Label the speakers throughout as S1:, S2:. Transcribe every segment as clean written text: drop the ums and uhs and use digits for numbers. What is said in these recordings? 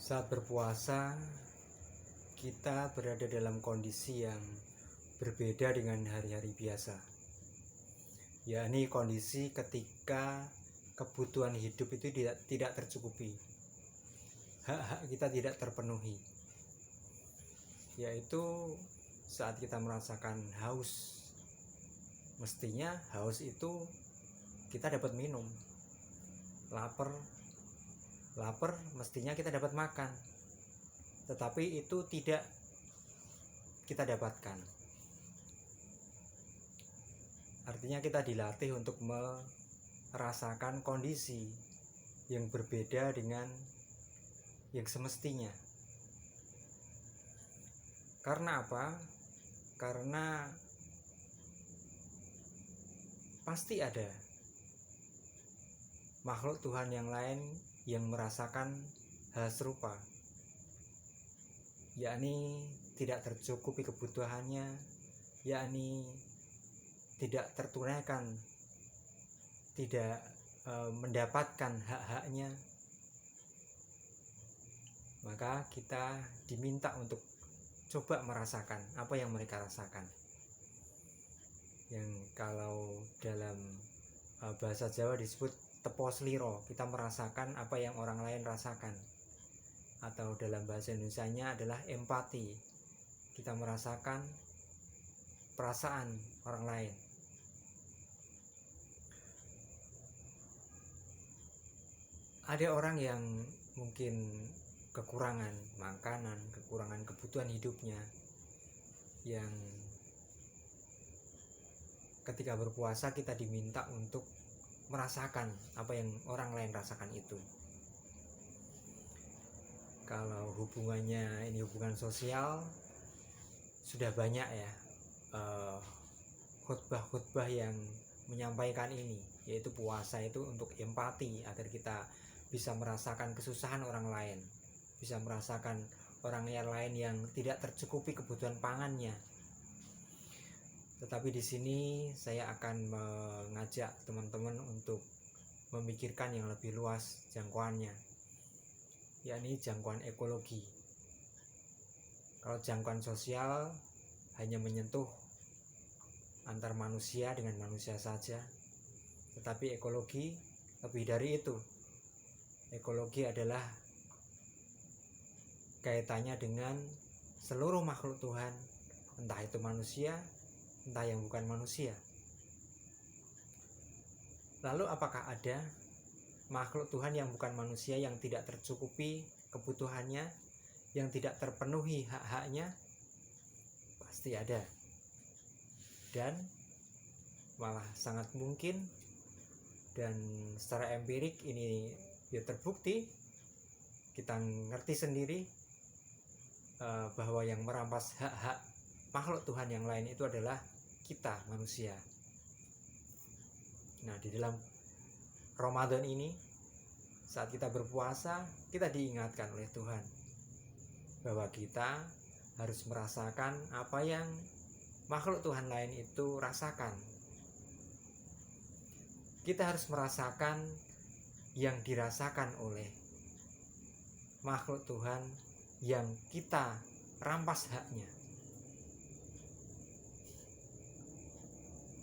S1: Saat berpuasa, kita berada dalam kondisi yang berbeda dengan hari-hari biasa, yakni kondisi ketika kebutuhan hidup itu tidak tercukupi, hak-hak kita tidak terpenuhi, yaitu saat kita merasakan haus. Mestinya haus itu kita dapat minum, lapar mestinya kita dapat makan, tetapi itu tidak kita dapatkan. Artinya kita dilatih untuk merasakan kondisi yang berbeda dengan yang semestinya. Karena apa? Karena pasti ada makhluk Tuhan yang lain yang merasakan hal serupa, yakni tidak tercukupi kebutuhannya, yakni tidak tertunaikan, tidak mendapatkan hak-haknya. Maka kita diminta untuk coba merasakan apa yang mereka rasakan, yang kalau dalam bahasa Jawa disebut tepo sliro, kita merasakan apa yang orang lain rasakan, atau dalam bahasa Indonesianya adalah empati, kita merasakan perasaan orang lain. Ada orang yang mungkin kekurangan makanan, kekurangan kebutuhan hidupnya, yang ketika berpuasa kita diminta untuk merasakan apa yang orang lain rasakan itu. Kalau hubungannya ini hubungan sosial, sudah banyak ya khutbah-khutbah yang menyampaikan ini, yaitu puasa itu untuk empati, agar kita bisa merasakan kesusahan orang lain, bisa merasakan orang lain yang tidak tercukupi kebutuhan pangannya. Tetapi di sini saya akan mengajak teman-teman untuk memikirkan yang lebih luas jangkauannya, yakni jangkauan ekologi. Kalau jangkauan sosial hanya menyentuh antar manusia dengan manusia saja, tetapi ekologi lebih dari itu. Ekologi adalah kaitannya dengan seluruh makhluk Tuhan, entah itu manusia, entah yang bukan manusia. Lalu apakah ada makhluk Tuhan yang bukan manusia yang tidak tercukupi kebutuhannya, yang tidak terpenuhi hak-haknya? Pasti ada. Dan malah sangat mungkin, dan secara empirik ini ya terbukti, kita ngerti sendiri bahwa yang merampas hak-hak makhluk Tuhan yang lain itu adalah kita manusia. Nah, di dalam Ramadan ini, saat kita berpuasa, kita diingatkan oleh Tuhan bahwa kita harus merasakan apa yang makhluk Tuhan lain itu rasakan. Kita harus merasakan yang dirasakan oleh makhluk Tuhan yang kita rampas haknya.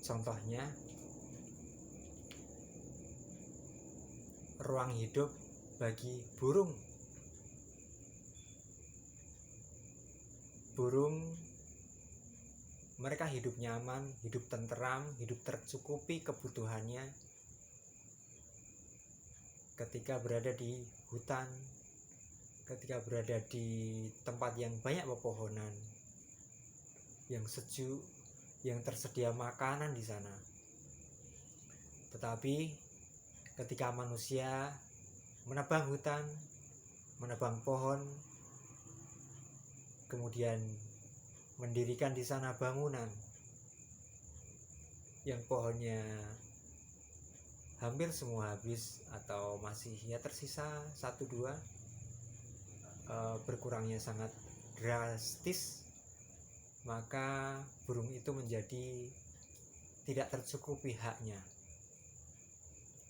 S1: Contohnya, ruang hidup bagi burung. Burung, mereka hidup nyaman, hidup tenteram, hidup tercukupi kebutuhannya ketika berada di hutan, ketika berada di tempat yang banyak pepohonan, yang sejuk, yang tersedia makanan di sana. Tetapi ketika manusia menebang hutan, menebang pohon, kemudian mendirikan di sana bangunan yang pohonnya hampir semua habis atau masih ya tersisa 1-2, berkurangnya sangat drastis, maka burung itu menjadi tidak tercukupi haknya.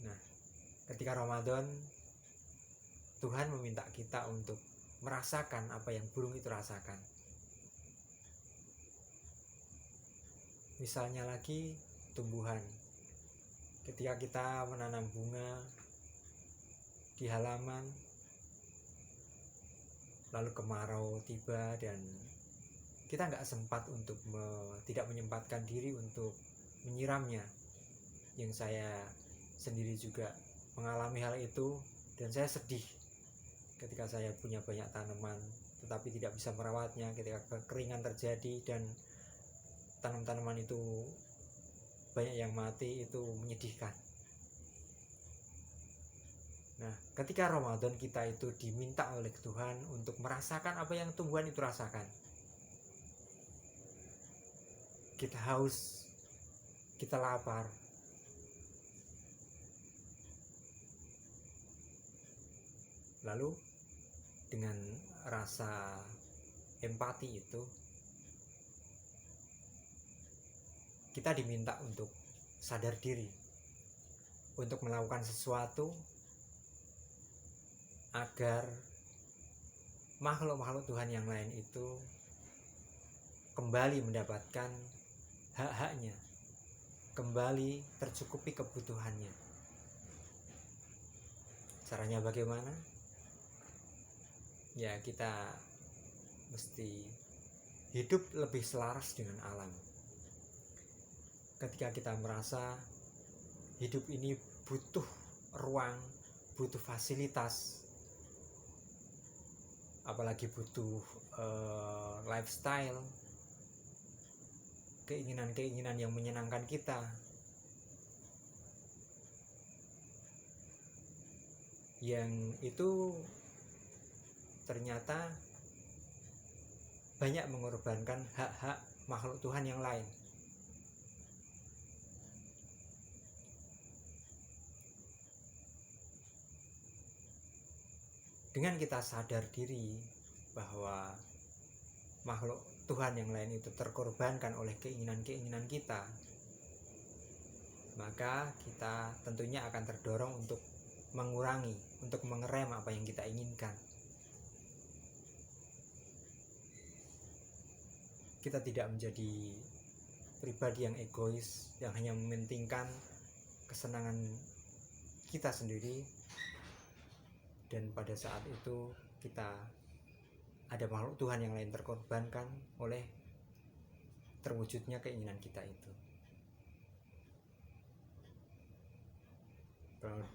S1: Nah, ketika Ramadan, Tuhan meminta kita untuk merasakan apa yang burung itu rasakan. Misalnya lagi tumbuhan, ketika kita menanam bunga di halaman, lalu kemarau tiba dan kita nggak sempat untuk tidak menyempatkan diri untuk menyiramnya. Yang saya sendiri juga mengalami hal itu, dan saya sedih ketika saya punya banyak tanaman tetapi tidak bisa merawatnya, ketika kekeringan terjadi dan tanaman itu banyak yang mati, itu menyedihkan. Nah, ketika Ramadan kita itu diminta oleh Tuhan untuk merasakan apa yang tumbuhan itu rasakan. Kita haus, kita lapar, lalu dengan rasa empati itu kita diminta untuk sadar diri, untuk melakukan sesuatu agar makhluk-makhluk Tuhan yang lain itu kembali mendapatkan hak-haknya, kembali tercukupi kebutuhannya. Caranya bagaimana? Ya, kita mesti hidup lebih selaras dengan alam. Ketika kita merasa hidup ini butuh ruang, butuh fasilitas, apalagi butuh lifestyle, keinginan-keinginan yang menyenangkan kita, yang itu ternyata banyak mengorbankan hak-hak makhluk Tuhan yang lain. Dengan kita sadar diri bahwa makhluk Tuhan yang lain itu terkorbankan oleh keinginan-keinginan kita, maka kita tentunya akan terdorong untuk mengurangi, untuk mengerem apa yang kita inginkan. Kita tidak menjadi pribadi yang egois, yang hanya mementingkan kesenangan kita sendiri, dan pada saat itu kita ada makhluk Tuhan yang lain terkorbankan oleh terwujudnya keinginan kita itu.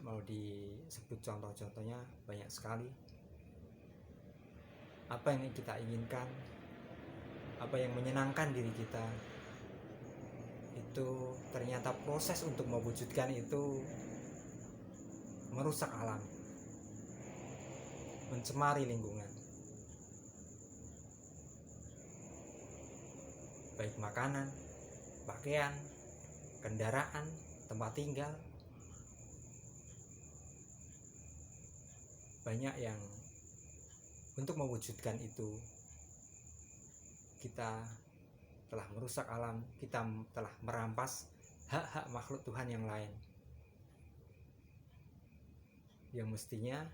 S1: Mau disebut contoh-contohnya banyak sekali. Apa yang kita inginkan, apa yang menyenangkan diri kita, itu ternyata proses untuk mewujudkan itu merusak alam, mencemari lingkungan, baik makanan, pakaian, kendaraan, tempat tinggal. Banyak yang untuk mewujudkan itu kita telah merusak alam, kita telah merampas hak-hak makhluk Tuhan yang lain, yang mestinya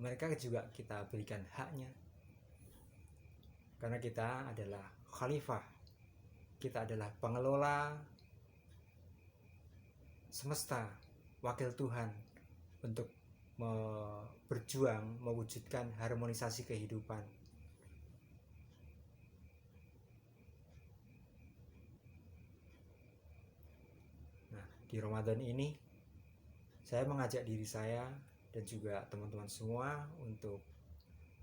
S1: mereka juga kita berikan haknya, karena kita adalah khalifah, kita adalah pengelola semesta, wakil Tuhan untuk berjuang mewujudkan harmonisasi kehidupan. Nah, di Ramadan ini saya mengajak diri saya dan juga teman-teman semua untuk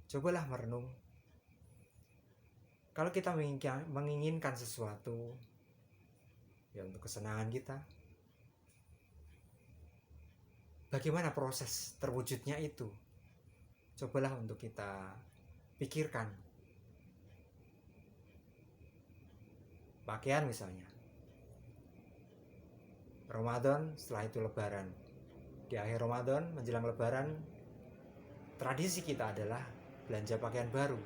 S1: cobalah merenung. Kalau kita menginginkan sesuatu ya untuk kesenangan kita, bagaimana proses terwujudnya itu? Cobalah untuk kita pikirkan. Pakaian misalnya, Ramadan, setelah itu Lebaran. Di akhir Ramadan menjelang Lebaran, tradisi kita adalah belanja pakaian baru.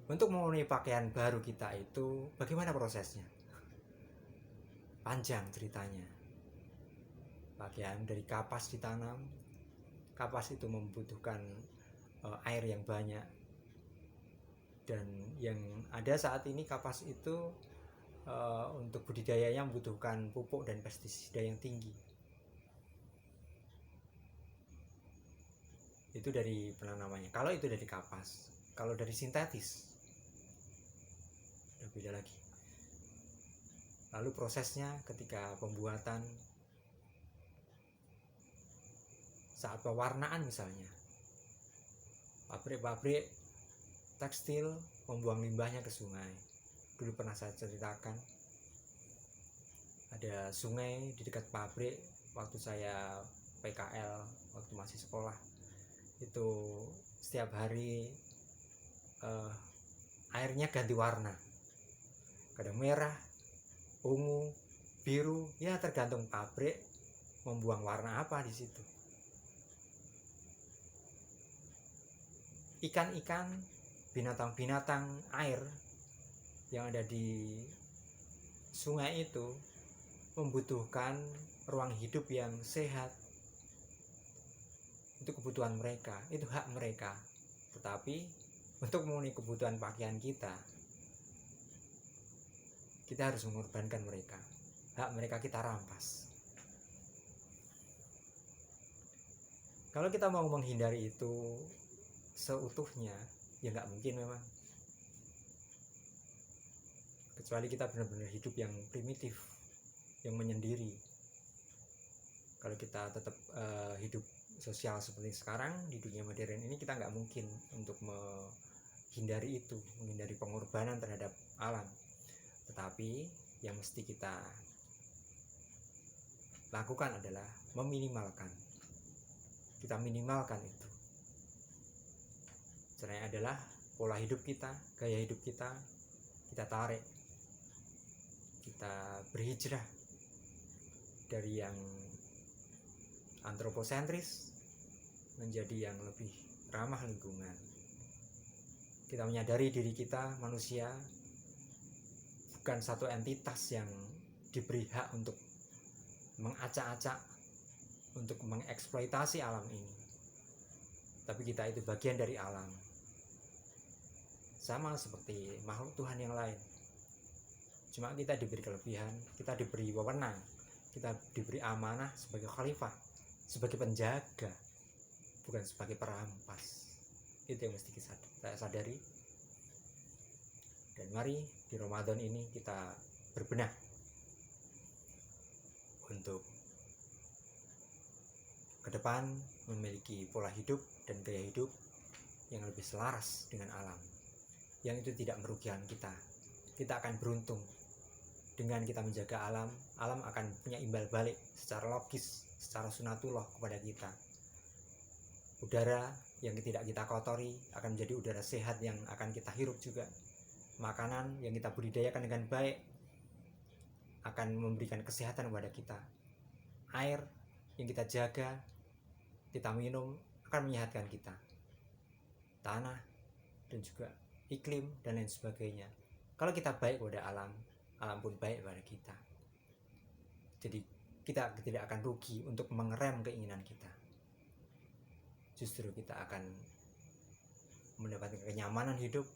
S1: Untuk memenuhi pakaian baru kita itu bagaimana prosesnya? Panjang ceritanya. Pakaian dari kapas ditanam, kapas itu membutuhkan air yang banyak, dan yang ada saat ini kapas itu untuk budidayanya membutuhkan pupuk dan pestisida yang tinggi. Itu dari penanamannya. Kalau itu dari kapas, kalau dari sintetis udah beda lagi. Lalu prosesnya ketika pembuatan, saat pewarnaan misalnya, pabrik-pabrik tekstil membuang limbahnya ke sungai. Dulu pernah saya ceritakan, ada sungai di dekat pabrik waktu saya PKL, waktu masih sekolah. Itu setiap hari airnya ganti warna, kadang merah, ungu, biru, ya tergantung pabrik membuang warna apa di situ. Ikan-ikan, binatang-binatang air yang ada di sungai itu membutuhkan ruang hidup yang sehat. Itu kebutuhan mereka, itu hak mereka. Tetapi untuk memenuhi kebutuhan pakaian kita harus mengorbankan mereka. Hak mereka kita rampas. Kalau kita mau menghindari itu seutuhnya, ya nggak mungkin memang. Kecuali kita benar-benar hidup yang primitif, yang menyendiri. Kalau kita tetap hidup sosial seperti sekarang di dunia modern ini, kita nggak mungkin untuk menghindari itu, menghindari pengorbanan terhadap alam. Tetapi yang mesti kita lakukan adalah meminimalkan. Kita minimalkan itu. Caranya adalah pola hidup kita, gaya hidup kita tarik, kita berhijrah dari yang antroposentris menjadi yang lebih ramah lingkungan. Kita menyadari diri kita manusia bukan satu entitas yang diberi hak untuk mengacak-acak, untuk mengeksploitasi alam ini. Tapi kita itu bagian dari alam, sama seperti makhluk Tuhan yang lain. Cuma kita diberi kelebihan, kita diberi wewenang, kita diberi amanah sebagai khalifah, sebagai penjaga, bukan sebagai perampas. Itu yang mesti kita sadari. Dan mari di Ramadan ini kita berbenah untuk ke depan memiliki pola hidup dan gaya hidup yang lebih selaras dengan alam, yang itu tidak merugikan kita. Kita akan beruntung dengan kita menjaga alam. Alam akan punya imbal balik secara logis, secara sunatullah kepada kita. Udara yang tidak kita kotori akan menjadi udara sehat yang akan kita hirup juga. Makanan yang kita budidayakan dengan baik akan memberikan kesehatan kepada kita. Air yang kita jaga, kita minum, akan menyehatkan kita. Tanah dan juga iklim dan lain sebagainya. Kalau kita baik kepada alam, alam pun baik kepada kita. Jadi kita tidak akan rugi untuk mengerem keinginan kita. Justru kita akan mendapatkan kenyamanan hidup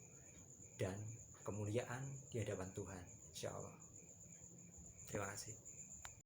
S1: dan kemuliaan di hadapan Tuhan, insya Allah. Terima kasih.